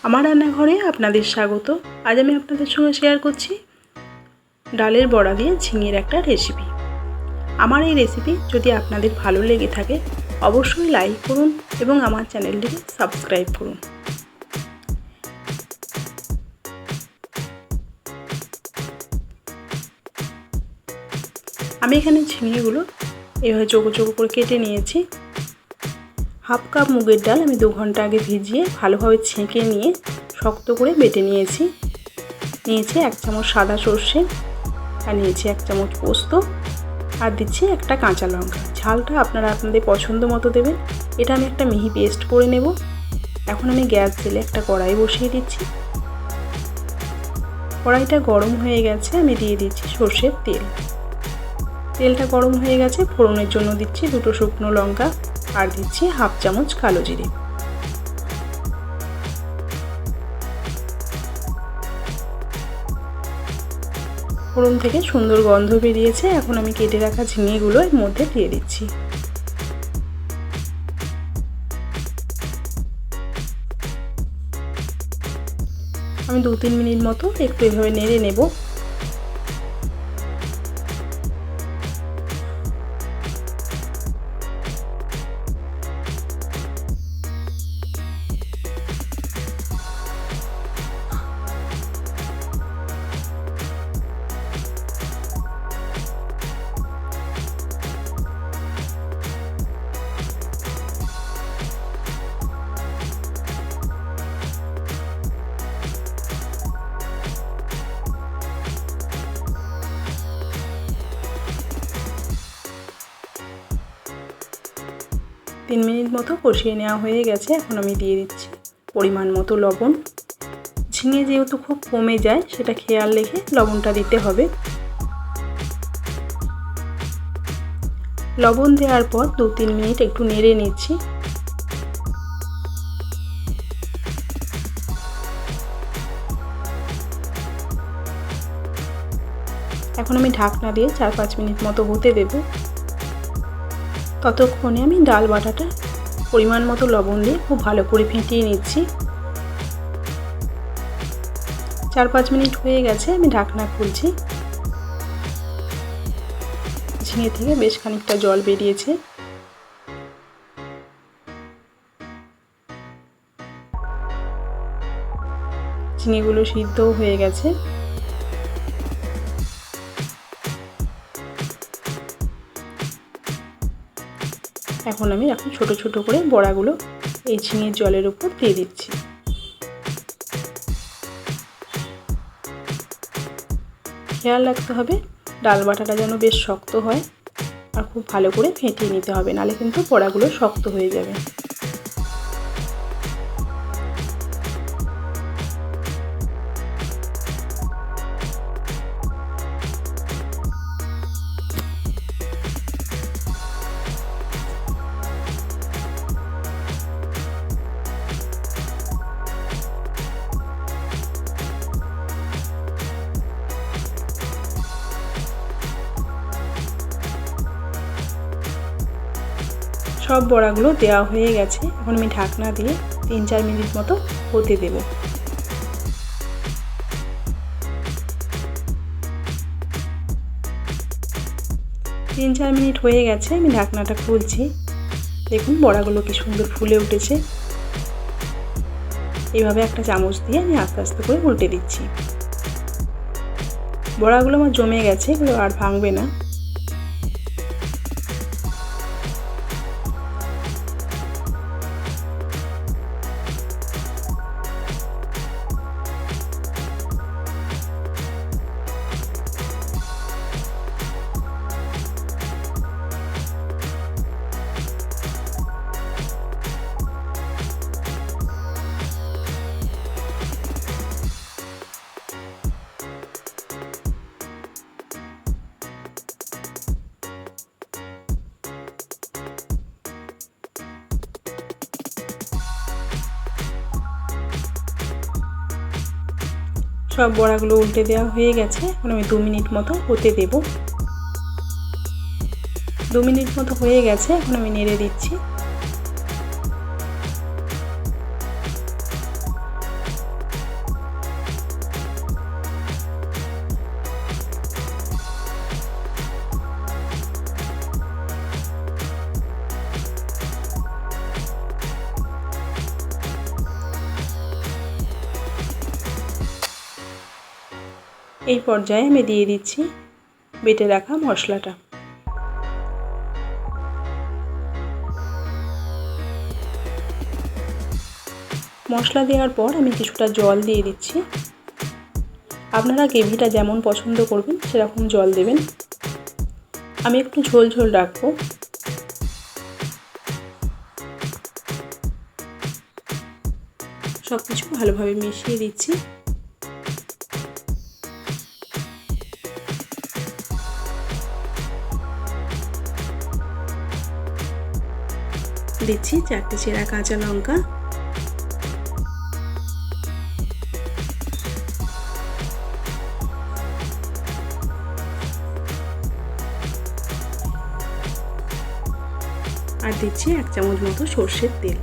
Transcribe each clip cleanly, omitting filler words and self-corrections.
আমার রান্নাঘরে আপনাদের স্বাগত। আজ আমি আপনাদের সঙ্গে শেয়ার করছি ডালের বড়া দিয়ে ঝিঙের একটা রেসিপি। আমার এই রেসিপি যদি আপনাদের ভালো লেগে থাকে অবশ্যই লাইক করুন এবং আমার চ্যানেলটিকে সাবস্ক্রাইব করুন। আমি এখানে ঝিঙেগুলো এভাবে চৌকো চৌকো করে কেটে নিয়েছি। হাফ কাপ মুগের ডাল আমি 2 ঘন্টা আগে ভিজিয়ে ভালোভাবে ছেঁকে নিয়ে শক্ত করে বেটে নিয়েছি। 1 চামচ সাদা সর্ষে, আর নিয়েছি 1 চামচ পোস্ত, আর দিচ্ছি একটা কাঁচা লঙ্কা। ঝালটা আপনারা আপনাদের পছন্দ মতো দেবেন। এটা আমি একটা মিহি পেস্ট করে নেব। এখন আমি গ্যাস জেলে একটা কড়াই বসিয়ে দিচ্ছি। কড়াইটা গরম হয়ে গেছে, আমি দিয়ে দিচ্ছি সর্ষের তেল। তেলটা গরম হয়ে গেছে, ফোড়নের জন্য দিচ্ছি 2টো শুকনো লঙ্কা, আর দিচ্ছি হাফ চামচ কালো জিরে। ফোড়ন থেকে সুন্দর গন্ধ বেরিয়েছে। এখন আমি কেটে রাখা ঝিঙেগুলো এর মধ্যে দিয়ে দিচ্ছি। আমি 2-3 মিনিট মতো একটু এভাবে নেড়ে নেব। তিন মিনিট মতো কষিয়ে নেওয়া হয়ে গেছে। এখন আমি দিয়ে দিচ্ছি পরিমাণ মতো লবণ। ঝিঙে যেহেতু খুব কমে যায় সেটা খেয়াল রেখে লবণটা দিতে হবে। লবণ দেওয়ার পর 2-3 মিনিট একটু নেড়ে নিচ্ছি। এখন আমি ঢাকনা দিয়ে 4-5 মিনিট মতো হতে দেব। ততক্ষণে আমি ডাল বাটাটা পরিমাণ মতো লবণ দিয়ে খুব ভালো করে ফেটিয়ে নিচ্ছি। 4-5 মিনিট হয়ে গেছে, আমি ঢাকনা খুলছি। ঝিঙে থেকে বেশ খানিকটা জল বেরিয়েছে। ঝিঙেগুলো সিদ্ধও হয়ে গেছে। এখন আমি ছোট ছোট করে বড়াগুলো এই ঝিঙের জলের উপর দিয়ে দিচ্ছি। খেয়াল রাখতে হবে ডাল বাটাটা যেন বেশ শক্ত হয়, আর খুব ভালো করে ফেটিয়ে নিতে হবে, নাহলে কিন্তু বড়াগুলো শক্ত হয়ে যাবে। সব বড়াগুলো দেওয়া হয়ে গেছে। এখন আমি ঢাকনা দিয়ে 3-4 মিনিট মতো হতে দেব। 3-4 মিনিট হয়ে গেছে, আমি ঢাকনাটা খুলছি। দেখুন বড়াগুলো কি সুন্দর ফুলে উঠেছে। এইভাবে একটা চামচ দিয়ে আমি আস্তে আস্তে করে উল্টে দিচ্ছি। বড়াগুলো আমার জমে গেছে, এগুলো আর ভাঙবে না। সব বড়াগুলো উল্টে দেওয়া হয়ে গেছে। এখন আমি 2 মিনিট মতো হতে দেব। 2 মিনিট মতো হয়ে গেছে, এখন আমি নেড়ে দিচ্ছি। এই পর্যায়ে আমি দিয়ে দিচ্ছি বেটে রাখা মশলাটা। মশলা দেওয়ার পর আমি কিছুটা জল দিয়ে দিচ্ছি। আপনারা গ্রেভিটা যেমন পছন্দ করবেন সেরকম জল দেবেন। আমি একটু ঝোল ঝোল রাখবো। সব কিছু ভালোভাবে মিশিয়ে দিচ্ছি। দিচ্ছি 4টে চেরা কাঁচা লঙ্কা, আর দিচ্ছি 1 চামচ মতো সর্ষের তেল।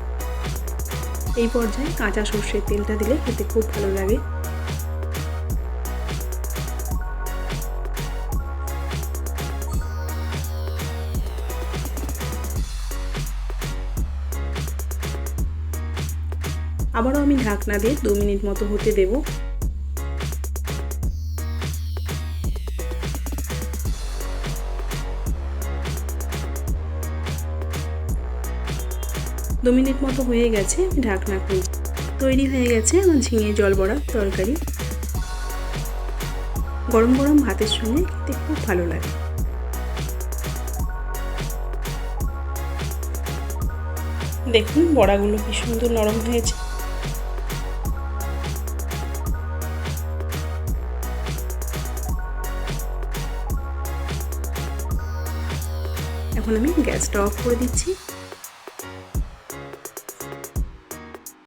এই পর্যায়ে কাঁচা সর্ষের তেলটা দিলে খেতে খুব ভালো লাগে। আবারও আমি ঢাকনা দিয়ে 2 মিনিট মতো হতে দেব। দু মিনিট মতো হয়ে গেছে, আমি ঢাকনা খুলছি। তৈরি হয়ে গেছে আমার ঝিঙে জল বড়া তরকারি। গরম গরম ভাতের সঙ্গে খেতে খুব ভালো লাগে। দেখুন বড়াগুলো কি সুন্দর নরম হয়েছে। এখন আমি গ্যাসটা অফ করে দিচ্ছি।